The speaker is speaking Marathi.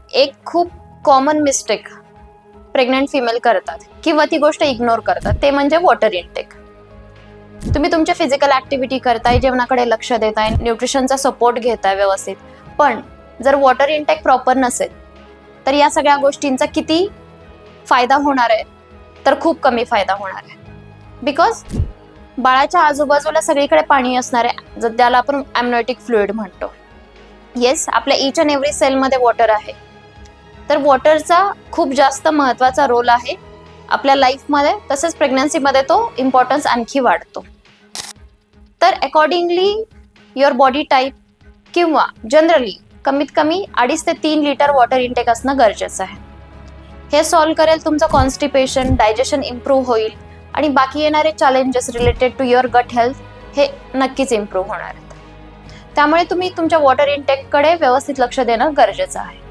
एक खूप कॉमन मिस्टेक प्रेग्नंट फिमेल करतात किंवा ती गोष्ट इग्नोर करतात, ते म्हणजे वॉटर इनटेक. तुम्ही तुमच्या फिजिकल ऍक्टिव्हिटी करताय, जेवणाकडे लक्ष देताय, न्यूट्रिशनचा सपोर्ट घेताय व्यवस्थित, पण जर वॉटर इनटेक प्रॉपर नसेल तर या सगळ्या गोष्टींचा किती फायदा होणार आहे, तर खूप कमी फायदा होणार आहे. बिकॉज बाळाच्या आजूबाजूला सगळीकडे पाणी असणार आहे, ज्याला आपण एमनायटिक फ्लुइड म्हणतो. येस, आपल्या इच अँड एव्हरी सेलमध्ये वॉटर आहे. तर वॉटरचा खूप जास्त महत्त्वाचा रोल आहे आपल्या लाईफमध्ये, तसेच प्रेग्नन्सीमध्ये तो इम्पॉर्टन्स आणखी वाढतो. तर अकॉर्डिंगली युअर बॉडी टाईप किंवा जनरली कमीत कमी 2.5 ते 3 लिटर वॉटर इनटेक असणं गरजेचं आहे. हे सॉल्व्ह करेल तुमचं कॉन्स्टिपेशन, डायजेशन इम्प्रूव्ह होईल आणि बाकी येणारे challenges related to your gut health हे नक्कीच इम्प्रूव्ह होणार आहेत. त्यामुळे तुम्ही तुमच्या वॉटर इनटेककडे व्यवस्थित लक्ष देणं गरजेचं आहे.